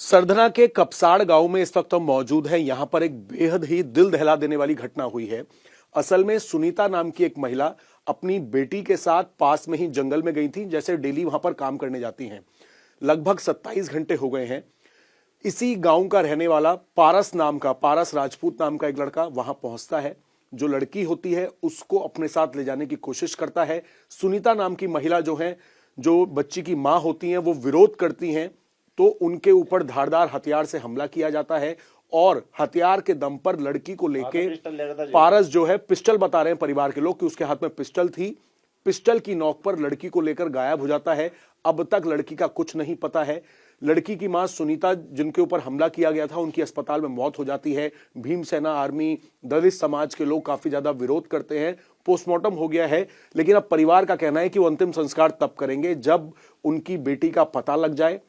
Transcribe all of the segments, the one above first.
सरधना के कपसाड़ गांव में इस वक्त हम मौजूद हैं। यहां पर एक बेहद ही दिल दहला देने वाली घटना हुई है। असल में सुनीता नाम की एक महिला अपनी बेटी के साथ पास में ही जंगल में गई थी, जैसे डेली वहां पर काम करने जाती हैं। लगभग 27 घंटे हो गए हैं। इसी गांव का रहने वाला पारस राजपूत नाम का एक लड़का वहां पहुंचता है। जो लड़की होती है उसको अपने साथ ले जाने की कोशिश करता है। सुनीता नाम की महिला जो बच्ची की मां होती हैं वो विरोध करती हैं, तो उनके ऊपर धारदार हथियार से हमला किया जाता है और हथियार के दम पर लड़की को लेके पारस जो है, पिस्टल बता रहे हैं परिवार के लोग कि उसके हाथ में पिस्टल थी, पिस्टल की नोक पर लड़की को लेकर गायब हो जाता है। अब तक लड़की का कुछ नहीं पता है। लड़की की मां सुनीता, जिनके ऊपर हमला किया गया था, उनकी अस्पताल में मौत हो जाती है। भीमसेना आर्मी, दलित समाज के लोग काफी ज्यादा विरोध करते हैं। पोस्टमार्टम हो गया है, लेकिन अब परिवार का कहना है कि वो अंतिम संस्कार तब करेंगे जब उनकी बेटी का पता लग जाए,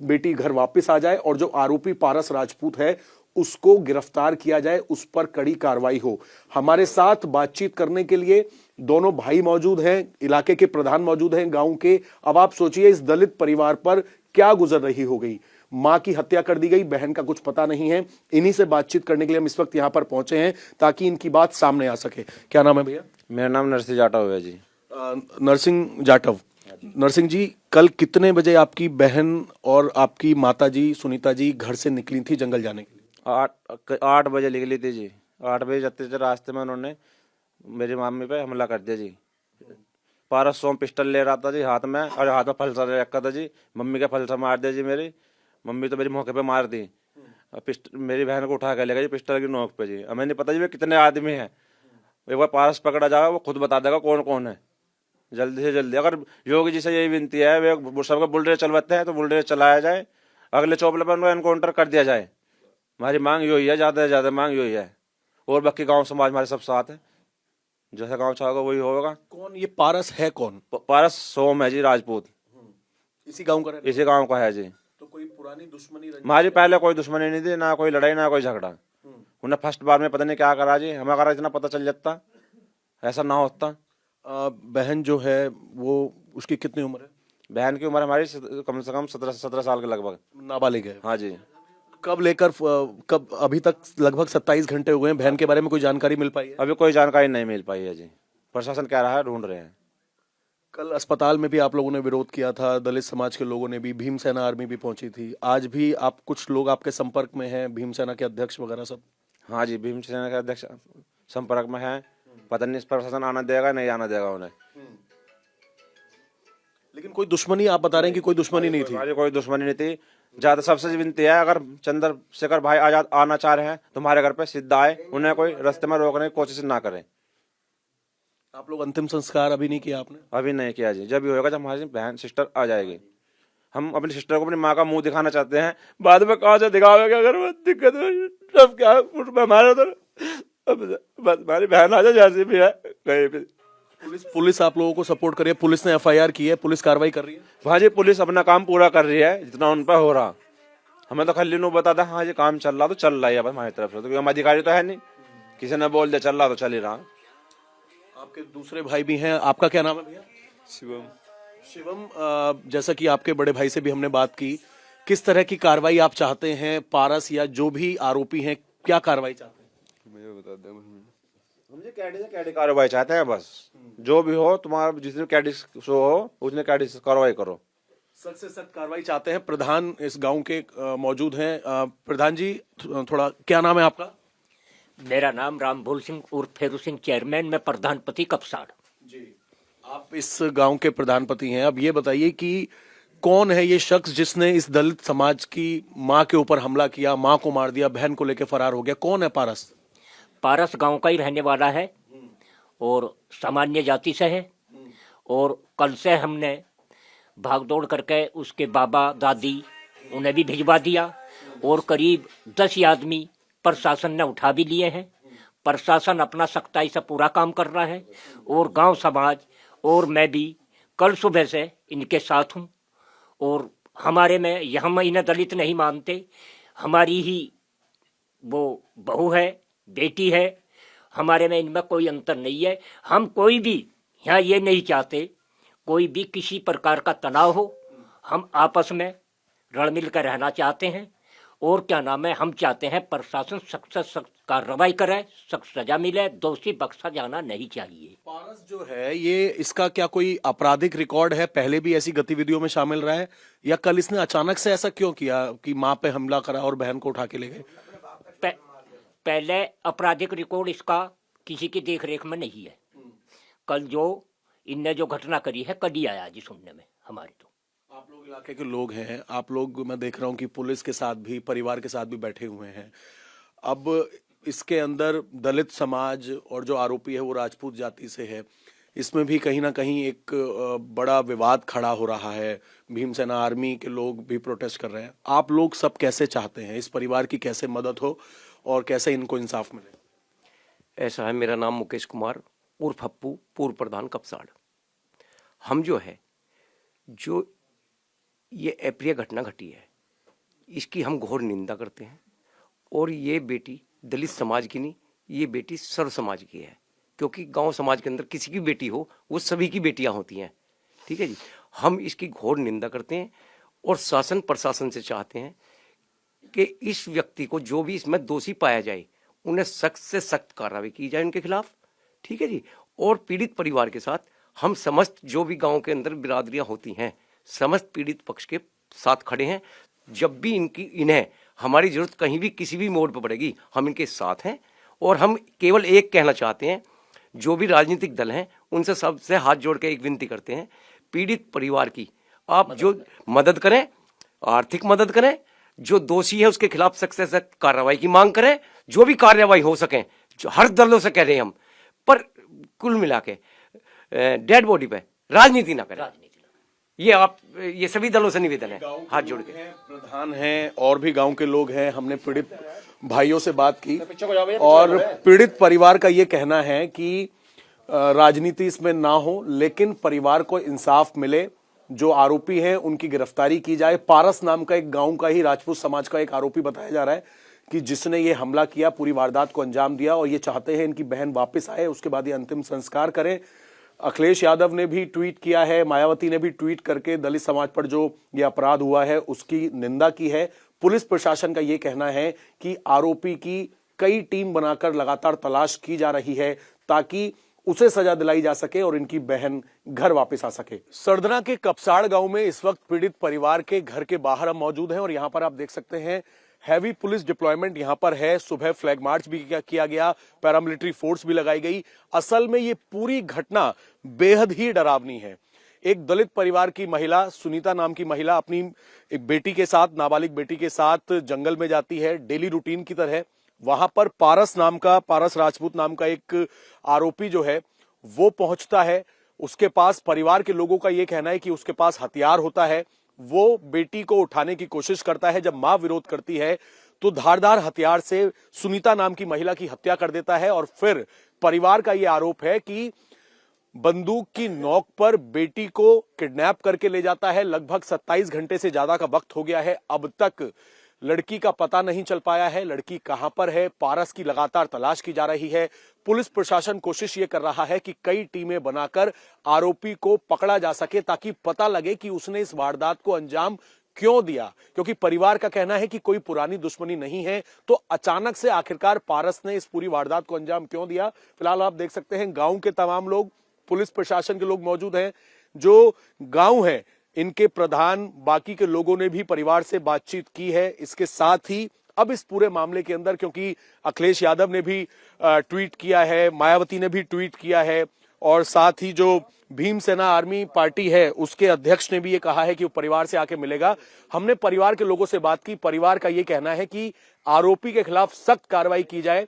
बेटी घर वापस आ जाए और जो आरोपी पारस राजपूत है उसको गिरफ्तार किया जाए, उस पर कड़ी कार्रवाई हो। हमारे साथ बातचीत करने के लिए दोनों भाई मौजूद हैं, इलाके के प्रधान मौजूद हैं गांव के। अब आप सोचिए इस दलित परिवार पर क्या गुजर रही हो गई। मां की हत्या कर दी गई, बहन का कुछ पता नहीं है। इन्हीं से बातचीत करने के लिए हम इस वक्त यहां पर पहुंचे हैं ताकि इनकी बात सामने आ सके। क्या नाम है भैया? मेरा नाम नरसिंह जाटव है जी। नरसिंह जाटव। नरसिंह जी, कल कितने बजे आपकी बहन और आपकी माताजी सुनीता जी घर से निकली थी जंगल जाने के लिए? 8 बजे निकली थी जी। 8 बजे जाते थे, रास्ते में उन्होंने मेरी मम्मी पे हमला कर दिया जी। पारस सोम पिस्टल ले रहा था जी हाथ में, और हाथ में फलसा रखा था जी। मम्मी का फलसा मार दिया जी। मेरी मम्मी तो मेरी मौके पे मार दी। मेरी बहन को उठा कर ले गया जी पिस्टल की नोक पे जी। हमें नहीं पता जी वे कितने आदमी हैं। एक बार पारस पकड़ा जाएगा वो खुद बता देगा कौन कौन है, जल्दी से जल्दी। अगर योगी जी से यही विनती है, वे सबका बुलडोजर चलवाते हैं तो बुलडोजर चलाया जाए, अगले चौपले पर उनको एनकाउंटर कर दिया जाए। हमारी मांग यही है, ज्यादा से ज्यादा मांग यही है। और बाकी गांव समाज हमारे सब साथ है, जैसा गांव चाहोगा वही होगा। कौन ये पारस है? कौन पारस सोम है जी, राजपूत। इसी गांव का? इसी गांव का है जी। तो कोई पुरानी दुश्मनी हमारी पहले कोई दुश्मनी नहीं थी, ना कोई लड़ाई ना कोई झगड़ा। उन्हें फर्स्ट बार में पता नहीं क्या करा जी। हमें अगर इतना पता चल जाता, ऐसा ना होता। बहन जो है वो, उसकी कितनी उम्र है? बहन की उम्र हमारी कम से कम 17 साल के लगभग। नाबालिग है? हाँ जी। कब अभी तक लगभग 27 घंटे हुए हैं, बहन के बारे में कोई जानकारी मिल पाई है? अभी कोई जानकारी नहीं मिल पाई है जी। प्रशासन कह रहा है ढूंढ रहे हैं। कल अस्पताल में भी आप लोगों ने विरोध किया था, दलित समाज के लोगों ने भी, भीमसेना आर्मी भी पहुंची थी। आज भी आप कुछ लोग आपके संपर्क में हैं, भीमसेना के अध्यक्ष वगैरह सब? हाँ जी, भीमसेना के अध्यक्ष संपर्क में है। पता नहीं प्रशासन आना देगा नहीं आना देगा उन्हें। लेकिन कोई दुश्मनी, आप बता रहे हैं कि कोई दुश्मनी नहीं थी? कोई दुश्मनी नहीं थी। ज्यादा सबसे विनती है, अगर चंद्रशेखर भाई आजाद आना चाह रहे हैं तो हमारे घर पे सीधा आए, उन्हें कोई रास्ते में रोकने की कोशिश ना करें। आप लोग अंतिम संस्कार अभी नहीं किया आपने? अभी नहीं किया जी। जब भी होगा, जब हमारी बहन सिस्टर आ जाएगी। हम अपनी सिस्टर को अपनी माँ का मुंह दिखाना चाहते हैं, बाद में कहाँ से दिखाओगे? अगर वो दिक्कत सब क्या हमारे तो हमारी बहन आ जाए जैसे भी है कहीं भी। पुलिस आप लोगों को सपोर्ट कर रही है? पुलिस ने FIR की है, पुलिस कार्रवाई कर रही है? हाँ जी, पुलिस अपना काम पूरा कर रही है जितना उन पर हो रहा। हमें तो खाली नो बता था हाँ जी काम चल रहा तो चल रहा है हमारी तरफ से, तो हम अधिकारी तो है नहीं, किसी ने बोल दिया चल रहा तो चल ही रहा। आपके दूसरे भाई भी हैं, आपका क्या नाम है भैया? शिवम। शिवम, जैसा कि आपके बड़े भाई से भी हमने बात की, किस तरह की कार्रवाई आप चाहते हैं? पारस या जो भी आरोपी हैं, क्या कार्रवाई चाहते हैं? मुझे बता दे। हम जी कैडी से कैडी कार्रवाई चाहते हैं बस। जो भी हो, तुम्हारा जिसने कैडी शो हो उसने कैडी से कार्रवाई करो। सख्त से सख्त कार्रवाई चाहते हैं। प्रधान इस गांव के मौजूद हैं। प्रधान जी, थोड़ा क्या नाम है आपका? मेरा नाम रामभूल सिंह उर्फ फेरू सिंह, चेयरमैन में प्रधानपति कपसाड़ जी। आप इस गांव के प्रधानपति हैं। अब ये बताइए कि कौन है ये शख्स जिसने इस दलित समाज की मां के ऊपर हमला किया, मां को मार दिया, बहन को लेकर फरार हो गया? कौन है पारस? पारस गांव का ही रहने वाला है और सामान्य जाति से है। और कल से हमने भागदौड़ करके उसके बाबा दादी उन्हें भी भिजवा दिया और करीब 10 आदमी प्रशासन ने उठा भी लिए हैं। प्रशासन अपना सख्ताई से पूरा काम कर रहा है और गांव समाज और मैं भी कल सुबह से इनके साथ हूं। और हमारे में हम इन्हें दलित नहीं मानते, हमारी ही वो बहू है, बेटी है। हमारे में इनमें कोई अंतर नहीं है। हम कोई भी यहाँ ये नहीं चाहते कोई भी किसी प्रकार का तनाव हो। हम आपस में रल मिल कर रहना चाहते हैं। और क्या नाम है, हम चाहते हैं प्रशासन सख्त से सख्त कार्रवाई करे, सख्त सजा मिले, दोषी बख्शा जाना नहीं चाहिए। पारस जो है ये, इसका क्या कोई आपराधिक रिकॉर्ड है? पहले भी ऐसी गतिविधियों में शामिल रहा है, या कल इसने अचानक से ऐसा क्यों किया कि माँ पे हमला करा और बहन को उठा के ले गए? पहले आपराधिक रिकॉर्ड इसका किसी की देखरेख में नहीं है। कल जो इनने जो घटना करी है, कल ही आया जी सुनने में हमारे। तो आप लोग इलाके के लोग हैं, आप लोग, मैं देख रहा हूँ कि पुलिस के साथ भी, परिवार के साथ भी बैठे हुए हैं। अब इसके अंदर दलित समाज और जो आरोपी है वो राजपूत जाति से है, इसमें भी कहीं ना कहीं एक बड़ा विवाद खड़ा हो रहा है। भीमसेना आर्मी के लोग भी प्रोटेस्ट कर रहे हैं। आप लोग सब कैसे चाहते हैं इस परिवार की कैसे मदद हो और कैसे इनको इंसाफ मिले? ऐसा है, मेरा नाम मुकेश कुमार उर्फ पप्पू, पूर्व प्रधान कपसाड़। हम जो है, जो ये अप्रिय घटना घटी है, इसकी हम घोर निंदा करते हैं। और ये बेटी दलित समाज की नहीं, ये बेटी सर्व समाज की है। क्योंकि गांव समाज के अंदर किसी की बेटी हो, वो सभी की बेटियां होती हैं। ठीक है जी, हम इसकी घोर निंदा करते हैं और शासन प्रशासन से चाहते हैं कि इस व्यक्ति को, जो भी इसमें दोषी पाया जाए, उन्हें सख्त से सख्त कार्रवाई की जाए उनके खिलाफ। ठीक है जी। और पीड़ित परिवार के साथ हम समस्त जो भी गांव के अंदर बिरादरियां होती हैं, समस्त पीड़ित पक्ष के साथ खड़े हैं। जब भी इन्हें हमारी जरूरत कहीं भी किसी भी मोड़ पर पड़ेगी, हम इनके साथ हैं। और हम केवल एक कहना चाहते हैं, जो भी राजनीतिक दल हैं उनसे सबसे हाथ जोड़ के एक विनती करते हैं, पीड़ित परिवार की आप जो मदद करें, आर्थिक मदद करें, जो दोषी है उसके खिलाफ सख्त से सख्त कार्रवाई की मांग करें। जो भी कार्रवाई हो सके, जो हर दलों से कह रहे हैं हम, पर कुल मिला के डेड बॉडी पे राजनीति ना करें। ये सभी दलों से निवेदन है, हाथ जोड़ के। प्रधान हैं और भी गांव के लोग हैं, हमने पीड़ित भाइयों से बात की और पीड़ित परिवार का ये कहना है कि राजनीति इसमें ना हो, लेकिन परिवार को इंसाफ मिले, जो आरोपी हैं उनकी गिरफ्तारी की जाए। पारस नाम का एक गांव का ही राजपूत समाज का एक आरोपी बताया जा रहा है कि जिसने ये हमला किया, पूरी वारदात को अंजाम दिया, और ये चाहते हैं इनकी बहन वापस आए, उसके बाद ये अंतिम संस्कार करें। अखिलेश यादव ने भी ट्वीट किया है, मायावती ने भी ट्वीट करके दलित समाज पर जो ये अपराध हुआ है उसकी निंदा की है। पुलिस प्रशासन का ये कहना है कि आरोपी की कई टीम बनाकर लगातार तलाश की जा रही है ताकि उसे सजा दिलाई जा सके और इनकी बहन घर वापस आ सके। सरदना के कपसाड़ गांव में इस वक्त पीड़ित परिवार के घर के बाहर हम मौजूद हैं और यहां पर आप देख सकते हैं हैवी पुलिस डिप्लॉयमेंट यहां पर है। सुबह फ्लैग मार्च भी किया गया, पैरामिलिट्री फोर्स भी लगाई गई। असल में ये पूरी घटना बेहद ही डरावनी है। एक दलित परिवार की महिला, सुनीता नाम की महिला, अपनी एक बेटी के साथ, नाबालिग बेटी के साथ जंगल में जाती है डेली रूटीन की तरह। वहां पर पारस राजपूत नाम का एक आरोपी जो है वो पहुंचता है। उसके पास, परिवार के लोगों का यह कहना है कि उसके पास हथियार होता है। वो बेटी को उठाने की कोशिश करता है। जब मां विरोध करती है तो धारदार हथियार से सुनीता नाम की महिला की हत्या कर देता है। और फिर परिवार का यह आरोप है कि बंदूक की नोक पर बेटी को किडनैप करके ले जाता है। लगभग 27 घंटे से ज्यादा का वक्त हो गया है, अब तक लड़की का पता नहीं चल पाया है। लड़की कहां पर है, पारस की लगातार तलाश की जा रही है। पुलिस प्रशासन कोशिश ये कर रहा है कि कई टीमें बनाकर आरोपी को पकड़ा जा सके ताकि पता लगे कि उसने इस वारदात को अंजाम क्यों दिया। क्योंकि परिवार का कहना है कि कोई पुरानी दुश्मनी नहीं है, तो अचानक से आखिरकार पारस ने इस पूरी वारदात को अंजाम क्यों दिया। फिलहाल आप देख सकते हैं गांव के तमाम लोग, पुलिस प्रशासन के लोग मौजूद हैं। जो गांव है, इनके प्रधान, बाकी के लोगों ने भी परिवार से बातचीत की है। इसके साथ ही अब इस पूरे मामले के अंदर, क्योंकि अखिलेश यादव ने भी ट्वीट किया है, मायावती ने भी ट्वीट किया है, और साथ ही जो भीमसेना आर्मी पार्टी है उसके अध्यक्ष ने भी ये कहा है कि वो परिवार से आके मिलेगा। हमने परिवार के लोगों से बात की। परिवार का ये कहना है कि आरोपी के खिलाफ सख्त कार्रवाई की जाए,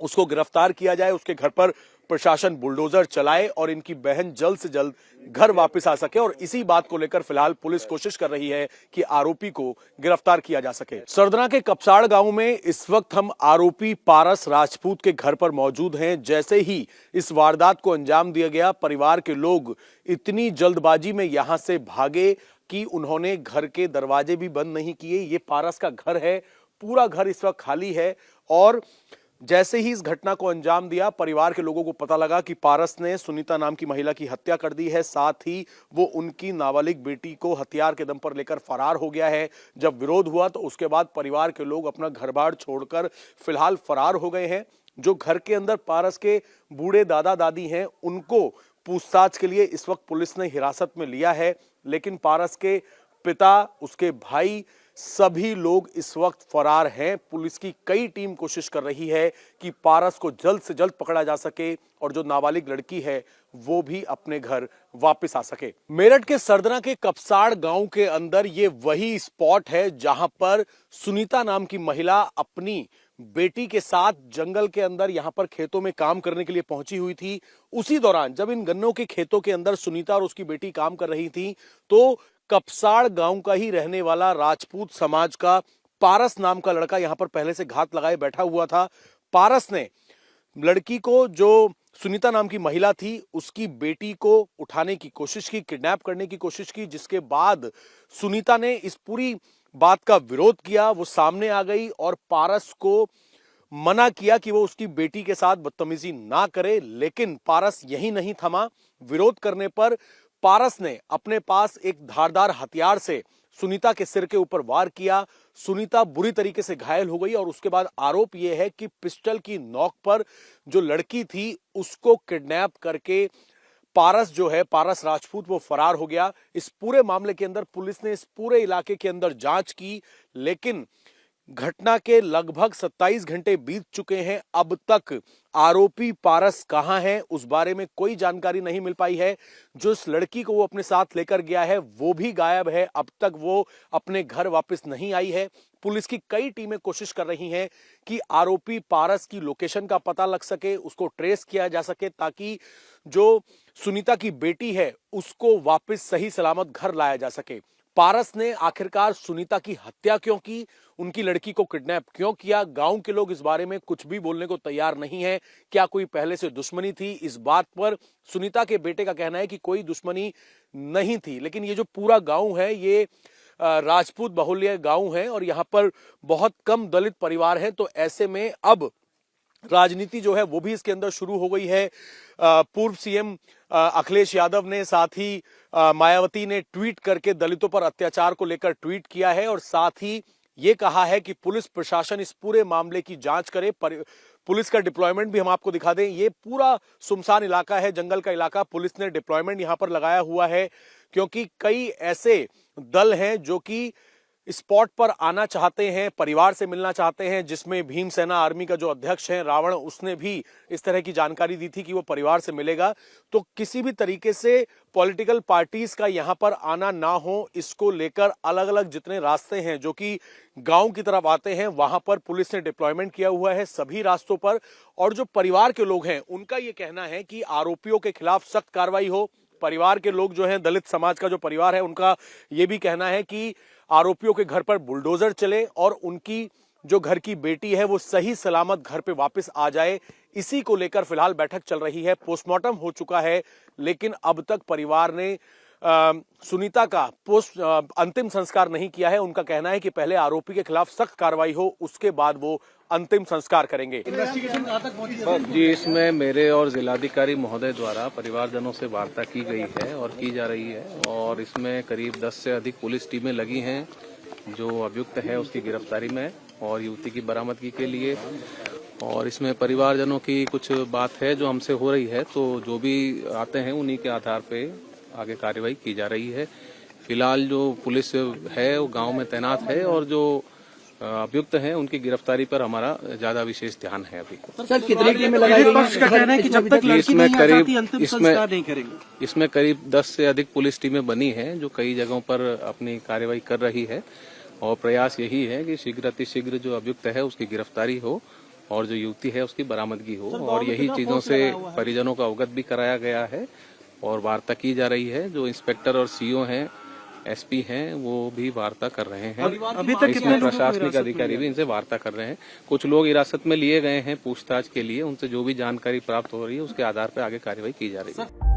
उसको गिरफ्तार किया जाए, उसके घर पर प्रशासन बुलडोजर चलाए और इनकी बहन जल्द से जल्द घर वापस आ सके। और इसी बात को लेकर फिलहाल पुलिस कोशिश कर रही है कि आरोपी को गिरफ्तार किया जा सके। सरदना के कपसाड़ गांव में इस वक्त हम आरोपी पारस राजपूत के घर पर मौजूद हैं। जैसे ही इस वारदात को अंजाम दिया गया, परिवार के लोग इतनी जल्दबाजी में यहां से भागे कि उन्होंने घर के दरवाजे भी बंद नहीं किए। ये पारस का घर है, पूरा घर इस वक्त खाली है और जैसे ही इस घटना को अंजाम दिया, परिवार के लोगों को पता लगा कि पारस ने सुनीता नाम की महिला की हत्या कर दी है, साथ ही वो उनकी नाबालिग बेटी को हथियार के दम पर लेकर फरार हो गया है। जब विरोध हुआ तो उसके बाद परिवार के लोग अपना घर-बार छोड़कर फिलहाल फरार हो गए हैं। जो घर के अंदर पारस के बूढ़े दादा दादी हैं, उनको पूछताछ के लिए इस वक्त पुलिस ने हिरासत में लिया है, लेकिन पारस के पिता, उसके भाई, सभी लोग इस वक्त फरार हैं। पुलिस की कई टीम कोशिश कर रही है कि पारस को जल्द से जल्द पकड़ा जा सके और जो नाबालिग लड़की है वो भी अपने घर वापस आ सके। मेरठ के सरदना के कपसाड़ गांव के अंदर ये वही स्पॉट है जहां पर सुनीता नाम की महिला अपनी बेटी के साथ जंगल के अंदर यहां पर खेतों में काम करने के लिए पहुंची हुई थी। उसी दौरान जब इन गन्नों के खेतों के अंदर सुनीता और उसकी बेटी काम कर रही थी तो कपसाड़ गांव का ही रहने वाला राजपूत समाज का पारस नाम का लड़का यहां पर पहले से घात लगाए बैठा हुआ था। पारस ने लड़की को, जो सुनीता नाम की महिला थी, उसकी बेटी को उठाने की कोशिश की, किडनैप करने की कोशिश की, जिसके बाद सुनीता ने इस पूरी बात का विरोध किया। वो सामने आ गई और पारस को मना किया कि वो उसकी बेटी के साथ बदतमीजी ना करे, लेकिन पारस यही नहीं थमा। विरोध करने पर पारस ने अपने पास एक धारदार हथियार से सुनीता के सिर के ऊपर वार किया। सुनीता बुरी तरीके से घायल हो गई और उसके बाद आरोप यह है कि पिस्टल की नोक पर जो लड़की थी उसको किडनैप करके पारस जो है, पारस राजपूत, वो फरार हो गया। इस पूरे मामले के अंदर पुलिस ने इस पूरे इलाके के अंदर जांच की, लेकिन घटना के लगभग 27 घंटे बीत चुके हैं। अब तक आरोपी पारस कहां है उस बारे में कोई जानकारी नहीं मिल पाई है। जो इस लड़की को वो अपने साथ लेकर गया है वो भी गायब है। अब तक वो अपने घर वापस नहीं आई है। पुलिस की कई टीमें कोशिश कर रही हैं कि आरोपी पारस की लोकेशन का पता लग सके, उसको ट्रेस किया जा सके, ताकि जो सुनीता की बेटी है उसको वापस सही सलामत घर लाया जा सके। पारस ने आखिरकार सुनीता की हत्या क्यों की, उनकी लड़की को किडनैप क्यों किया, गांव के लोग इस बारे में कुछ भी बोलने को तैयार नहीं है। क्या कोई पहले से दुश्मनी थी? इस बात पर सुनीता के बेटे का कहना है कि कोई दुश्मनी नहीं थी, लेकिन ये जो पूरा गांव है ये राजपूत बहुल्य गांव है और यहाँ पर बहुत कम दलित परिवार हैं। तो ऐसे में अब राजनीति जो है वो भी इसके अंदर शुरू हो गई है। पूर्व सीएम अखिलेश यादव ने, साथ ही मायावती ने ट्वीट करके दलितों पर अत्याचार को लेकर ट्वीट किया है और साथ ही ये कहा है कि पुलिस प्रशासन इस पूरे मामले की जांच करे। पुलिस का डिप्लॉयमेंट भी हम आपको दिखा दें। ये पूरा सुनसान इलाका है, जंगल का इलाका। पुलिस ने डिप्लॉयमेंट यहां पर लगाया हुआ है क्योंकि कई ऐसे दल हैं जो कि स्पॉट पर आना चाहते हैं, परिवार से मिलना चाहते हैं, जिसमें भीमसेना आर्मी का जो अध्यक्ष है रावण, उसने भी इस तरह की जानकारी दी थी कि वो परिवार से मिलेगा। तो किसी भी तरीके से पॉलिटिकल पार्टीज का यहां पर आना ना हो, इसको लेकर अलग अलग जितने रास्ते हैं जो कि गांव की तरफ आते हैं वहां पर पुलिस ने डिप्लॉयमेंट किया हुआ है सभी रास्तों पर। और जो परिवार के लोग हैं उनका ये कहना है कि आरोपियों के खिलाफ सख्त कार्रवाई हो। परिवार के लोग जो हैं, दलित समाज का जो परिवार है, उनका ये भी कहना है कि आरोपियों के घर पर बुलडोजर चले और उनकी जो घर की बेटी है वो सही सलामत घर पे वापस आ जाए। इसी को लेकर फिलहाल बैठक चल रही है। पोस्टमार्टम हो चुका है, लेकिन अब तक परिवार ने सुनीता का अंतिम संस्कार नहीं किया है। उनका कहना है कि पहले आरोपी के खिलाफ सख्त कार्रवाई हो, उसके बाद वो अंतिम संस्कार करेंगे। इन्वेस्टिगेशन कहां तक पहुंची है? जी, इसमें मेरे और जिलाधिकारी महोदय द्वारा परिवारजनों से वार्ता की गई है और की जा रही है और इसमें करीब 10 से अधिक पुलिस टीमें लगी हैं जो अभियुक्त है उसकी गिरफ्तारी में और युवती की बरामदगी के लिए। और इसमें परिवारजनों की कुछ बात है जो हमसे हो रही है, तो जो भी आते हैं उन्हीं के आधार पे आगे कार्रवाई की जा रही है। फिलहाल जो पुलिस है वो गांव में तैनात है और जो अभियुक्त हैं उनकी गिरफ्तारी पर हमारा ज्यादा विशेष ध्यान है अभी। सर, कितनी टीमें लगाई गई? पक्ष का कहना है कि जब तक लड़की नहीं आ जाती अंतिम संस्कार नहीं करेंगे। इसमें करीब 10 से अधिक पुलिस टीमें बनी हैं जो कई जगहों पर अपनी कार्रवाई कर रही है और प्रयास यही है कि शीघ्र अतिशीघ्र जो अभियुक्त है उसकी गिरफ्तारी हो और जो युवती है उसकी बरामदगी हो। और यही चीजों से परिजनों को अवगत भी कराया गया है और वार्ता की जा रही है। जो इंस्पेक्टर और सीओ हैं, एसपी हैं, वो भी वार्ता कर रहे हैं। अभी तक कितने प्रशासनिक अधिकारी भी इनसे वार्ता कर रहे हैं। कुछ लोग हिरासत में लिए गए हैं पूछताछ के लिए। उनसे जो भी जानकारी प्राप्त हो रही है उसके आधार पर आगे कार्रवाई की जा रही है।